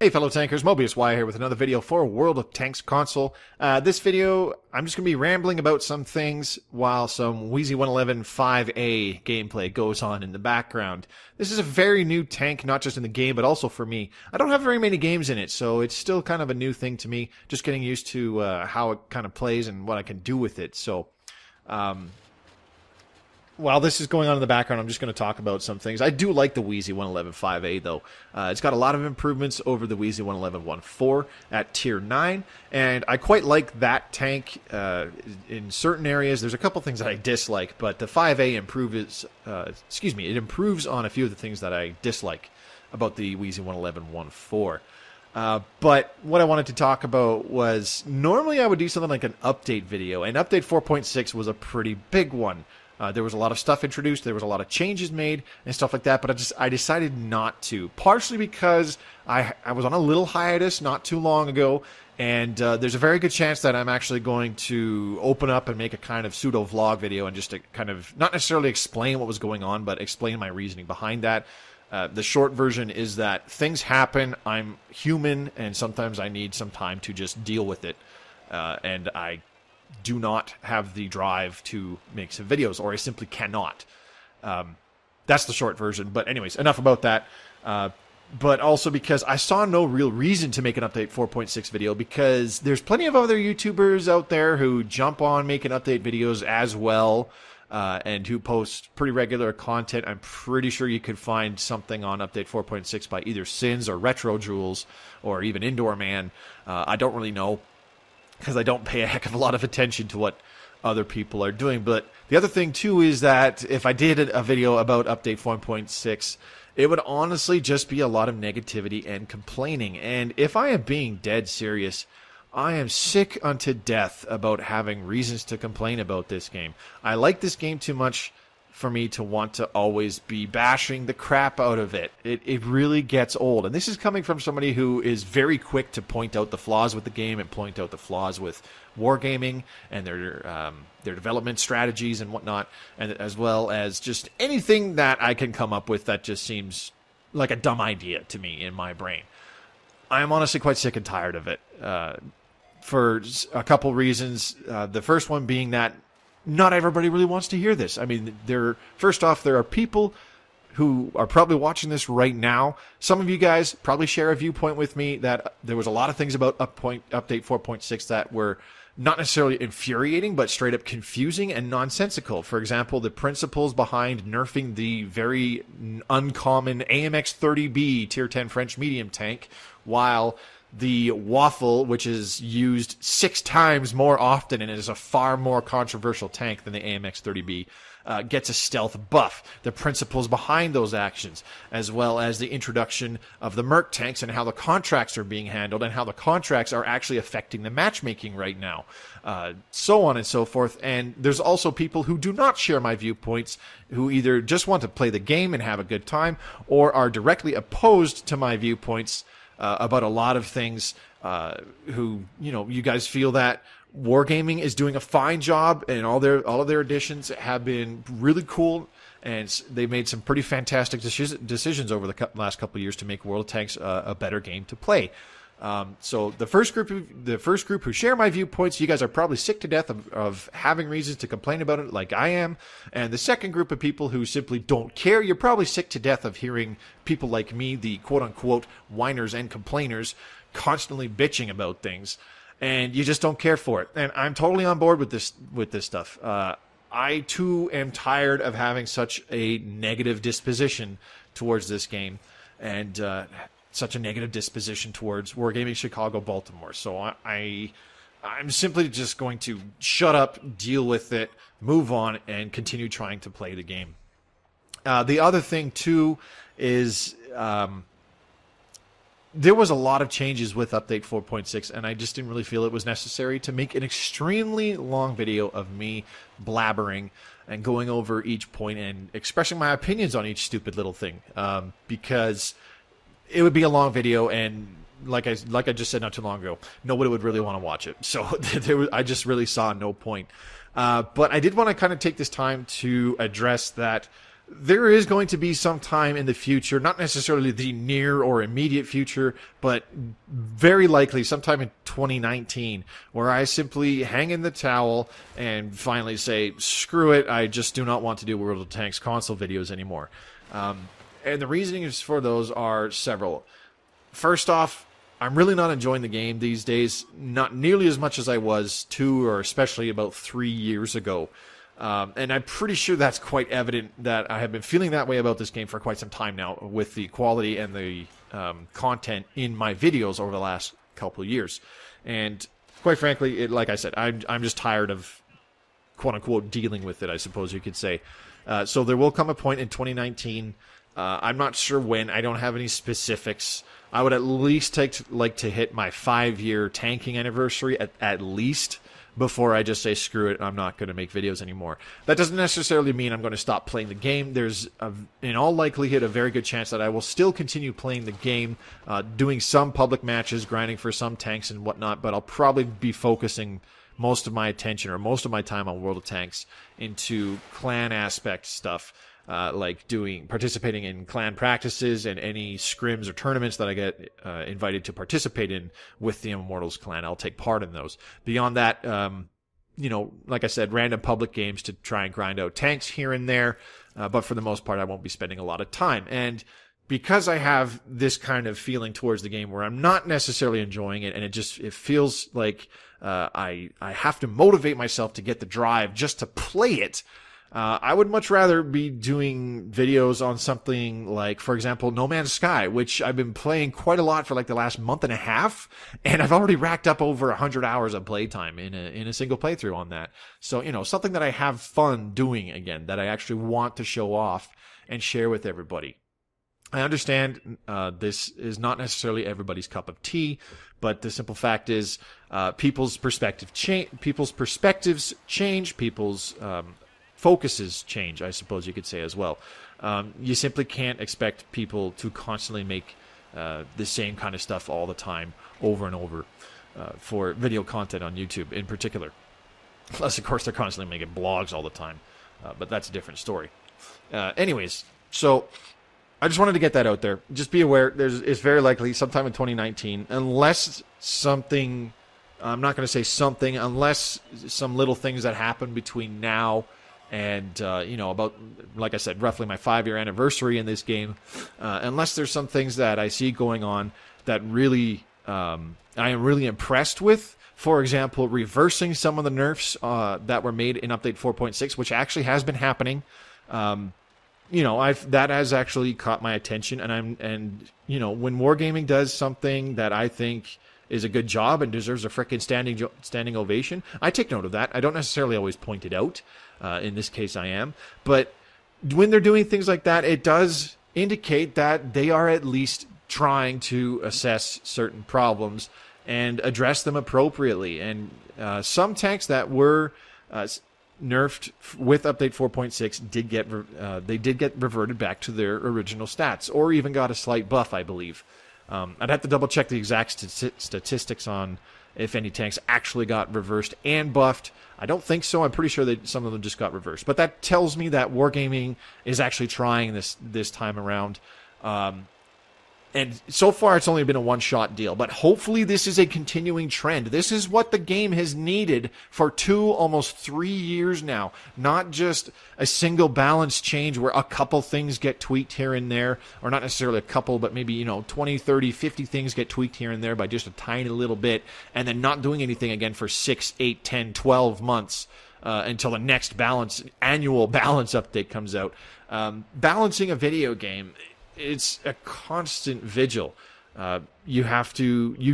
Hey fellow tankers, Mobius Y here with another video for World of Tanks console. This video, I'm just going to be rambling about some things while some Wheezy 111 5A gameplay goes on in the background. This is a very new tank, not just in the game, but also for me. I don't have very many games in it, so it's still kind of a new thing to me, just getting used to how it kind of plays and what I can do with it. So, while this is going on in the background, I'm just going to talk about some things. I do like the Wheezy 111 5A, though. It's got a lot of improvements over the Wheezy 111 1.4 at Tier 9, and I quite like that tank in certain areas. There's a couple things that I dislike, but the 5A it improves on a few of the things that I dislike about the Wheezy 111 1.4. But what I wanted to talk about was, normally I would do something like an update video, and update 4.6 was a pretty big one. There was a lot of stuff introduced, there was a lot of changes made and stuff like that, but I decided not to. Partially because I was on a little hiatus not too long ago, and there's a very good chance that I'm actually going to open up and make a kind of pseudo-vlog video and just to kind of, not necessarily explain what was going on, but explain my reasoning behind that. The short version is that things happen, I'm human, and sometimes I need some time to just deal with it, and I do not have the drive to make some videos, or I simply cannot. That's the short version. But anyways, enough about that. But also because I saw no real reason to make an update 4.6 video, because there's plenty of other YouTubers out there who jump on making update videos as well, and who post pretty regular content. I'm pretty sure you could find something on update 4.6 by either Sins or Retro Jewels or even Indoor Man. I don't really know, because I don't pay a heck of a lot of attention to what other people are doing. But the other thing, too, is that if I did a video about Update 4.6, it would honestly just be a lot of negativity and complaining. And if I am being dead serious, I am sick unto death about having reasons to complain about this game. I like this game too much for me to want to always be bashing the crap out of it. It really gets old. And this is coming from somebody who is very quick to point out the flaws with the game and point out the flaws with Wargaming and their development strategies and whatnot, and as well as just anything that I can come up with that just seems like a dumb idea to me in my brain. I am honestly quite sick and tired of it for a couple reasons. The first one being that not everybody really wants to hear this. I mean, first off, there are people who are probably watching this right now. Some of you guys probably share a viewpoint with me that there was a lot of things about Update 4.6 that were not necessarily infuriating, but straight up confusing and nonsensical. For example, the principles behind nerfing the very uncommon AMX-30B Tier 10 French medium tank, while the Waffle, which is used 6 times more often and is a far more controversial tank than the AMX-30B, gets a stealth buff. The principles behind those actions, as well as the introduction of the Merc tanks and how the contracts are being handled and how the contracts are actually affecting the matchmaking right now, so on and so forth. And there's also people who do not share my viewpoints, who either just want to play the game and have a good time, or are directly opposed to my viewpoints about a lot of things, who, you guys feel that Wargaming is doing a fine job, and all of their additions have been really cool, and they made some pretty fantastic decisions over the last couple of years to make World of Tanks a better game to play. So the first group who share my viewpoints, you guys are probably sick to death of having reasons to complain about it like I am. And the second group of people who simply don't care, you're probably sick to death of hearing people like me, the quote-unquote whiners and complainers, constantly bitching about things. And you just don't care for it. And I'm totally on board with this stuff. I, too, am tired of having such a negative disposition towards this game. And such a negative disposition towards Wargaming Chicago, Baltimore. So I'm simply just going to shut up, deal with it, move on, and continue trying to play the game. The other thing, too, is there was a lot of changes with Update 4.6, and I just didn't really feel it was necessary to make an extremely long video of me blabbering and going over each point and expressing my opinions on each stupid little thing, because it would be a long video, and like I just said not too long ago, nobody would really want to watch it. So I just really saw no point. But I did want to kind of take this time to address that there is going to be some time in the future, not necessarily the near or immediate future, but very likely sometime in 2019, where I simply hang in the towel and finally say, screw it, I just do not want to do World of Tanks console videos anymore. And the reasons for those are several. First off, I'm really not enjoying the game these days, not nearly as much as I was 2 or especially about 3 years ago. And I'm pretty sure that's quite evident that I have been feeling that way about this game for quite some time now with the quality and the content in my videos over the last couple of years. And quite frankly, like I said, I'm just tired of quote-unquote dealing with it, I suppose you could say. So there will come a point in 2019. I'm not sure when. I don't have any specifics. I would at least like to hit my 5-year tanking anniversary at least before I just say, screw it, I'm not going to make videos anymore. That doesn't necessarily mean I'm going to stop playing the game. There's, in all likelihood, a very good chance that I will still continue playing the game, doing some public matches, grinding for some tanks and whatnot, but I'll probably be focusing most of my attention or most of my time on World of Tanks into clan aspect stuff, like participating in clan practices and any scrims or tournaments that I get invited to participate in with the Immortals clan. I'll take part in those. Beyond that, like I said, random public games to try and grind out tanks here and there, but for the most part, I won't be spending a lot of time. And because I have this kind of feeling towards the game where I'm not necessarily enjoying it, and it feels like I have to motivate myself to get the drive just to play it, I would much rather be doing videos on something like, for example, No Man's Sky, which I've been playing quite a lot for like the last month and a half, and I've already racked up over 100 hours of playtime in a single playthrough on that. So, something that I have fun doing again, that I actually want to show off and share with everybody. I understand this is not necessarily everybody's cup of tea, but the simple fact is people's perspectives change, people's focuses change, I suppose you could say as well. You simply can't expect people to constantly make the same kind of stuff all the time, over and over, for video content on YouTube in particular. Plus, of course, they're constantly making blogs all the time, but that's a different story. Anyways, so I just wanted to get that out there. Just be aware, it's very likely sometime in 2019, unless something, I'm not going to say something, unless some little things that happen between now and, about, like I said, roughly my 5-year anniversary in this game, unless there's some things that I see going on that really, I am really impressed with. For example, reversing some of the nerfs that were made in Update 4.6, which actually has been happening. That has actually caught my attention, and when Wargaming does something that I think is a good job and deserves a frickin' standing ovation, I take note of that. I don't necessarily always point it out. In this case, I am. But when they're doing things like that, it does indicate that they are at least trying to assess certain problems and address them appropriately. And some tanks that were nerfed with Update 4.6 did get reverted back to their original stats, or even got a slight buff, I believe. I'd have to double check the exact statistics on if any tanks actually got reversed and buffed. I don't think so. I'm pretty sure that some of them just got reversed. But that tells me that Wargaming is actually trying this time around. And so far, it's only been a one-shot deal. But hopefully, this is a continuing trend. This is what the game has needed for almost 3 years now. Not just a single balance change where a couple things get tweaked here and there. Or not necessarily a couple, but maybe, 20, 30, 50 things get tweaked here and there by just a tiny little bit. And then not doing anything again for 6, 8, 10, 12 months. Until the next annual balance update comes out. Balancing a video game, it's a constant vigil. You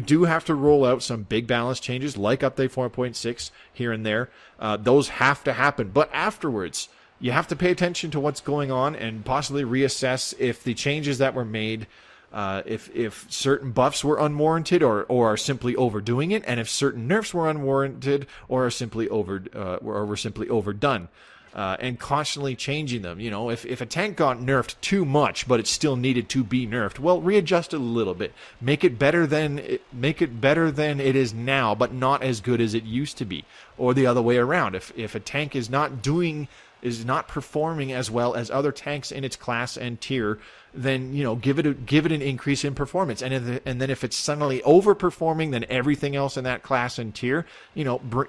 do have to roll out some big balance changes like Update 4.6 here and there. Those have to happen. But afterwards, you have to pay attention to what's going on and possibly reassess if the changes that were made, if certain buffs were unwarranted or are simply overdoing it, and if certain nerfs were unwarranted or are simply were simply overdone. And constantly changing them. If a tank got nerfed too much, but it still needed to be nerfed, well, readjust it a little bit. Make it better than it is now, but not as good as it used to be. Or the other way around. If a tank is not doing is not performing as well as other tanks in its class and tier, then give it an increase in performance. And then if it's suddenly overperforming than everything else in that class and tier,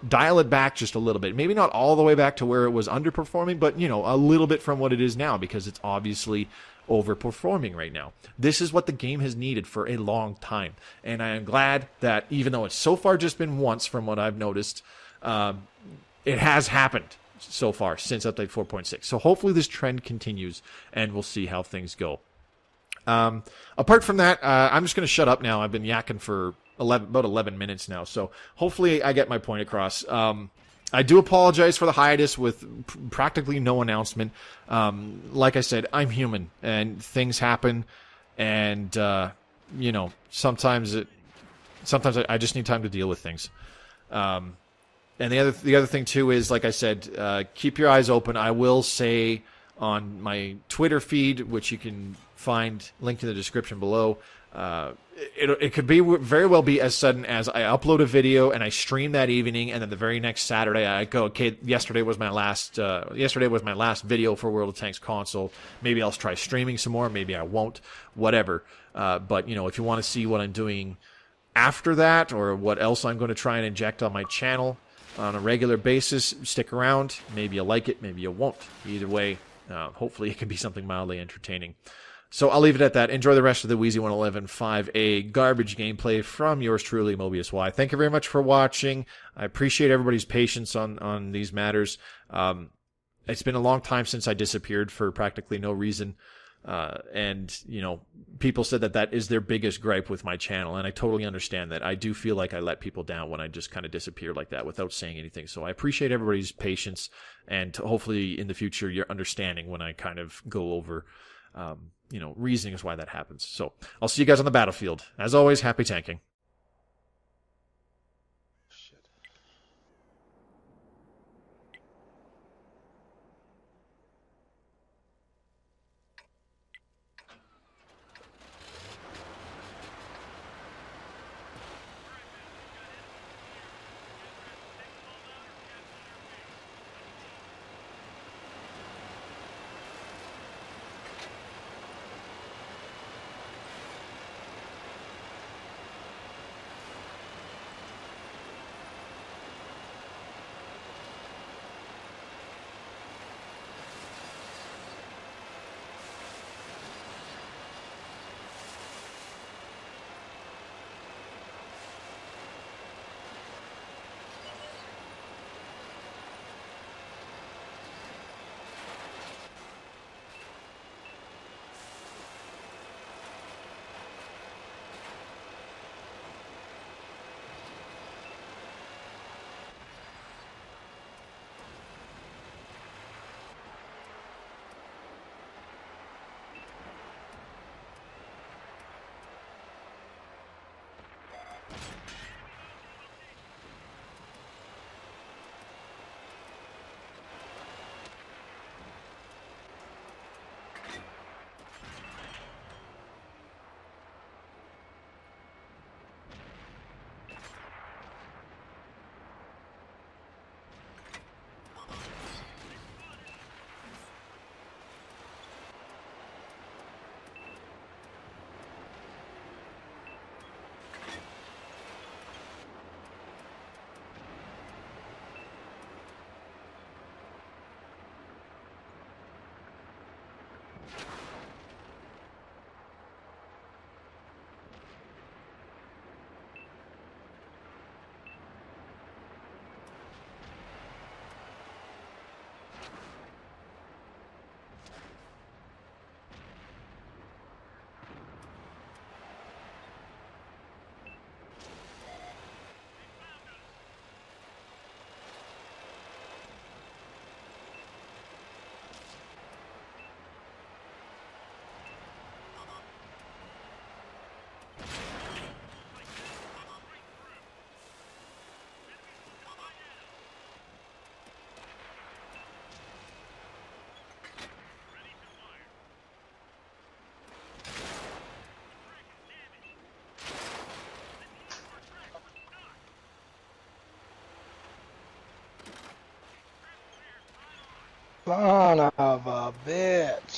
dial it back just a little bit. Maybe not all the way back to where it was underperforming, but a little bit from what it is now, because it's obviously overperforming right now. This is what the game has needed for a long time, and I am glad that even though it's so far just been once from what I've noticed, it has happened so far since update 4.6. So hopefully this trend continues, and we'll see how things go. Apart from that, I'm just going to shut up now. I've been yakking for about 11 minutes now, so hopefully I get my point across. I do apologize for the hiatus with practically no announcement. Like I said, I'm human, and things happen, and sometimes I just need time to deal with things. And the other thing too is, like I said, keep your eyes open. I will say on my Twitter feed, which you can find linked in the description below, it could very well be as sudden as I upload a video and I stream that evening, and then the very next Saturday I go, okay, yesterday was my last video for World of Tanks console. Maybe I'll try streaming some more. Maybe I won't. Whatever. But if you want to see what I'm doing after that, or what else I'm going to try and inject on my channel on a regular basis, stick around. Maybe you'll like it. Maybe you won't. Either way, hopefully it can be something mildly entertaining. So I'll leave it at that. Enjoy the rest of the Wheezy 111 5A garbage gameplay from yours truly, Mobius Y. Thank you very much for watching. I appreciate everybody's patience on these matters. It's been a long time since I disappeared for practically no reason. And people said that is their biggest gripe with my channel, and I totally understand that. I do feel like I let people down when I just kind of disappear like that without saying anything. So I appreciate everybody's patience, and hopefully in the future you're understanding when I kind of go over reasonings why that happens. So I'll see you guys on the battlefield. As always, happy tanking. Son of a bitch.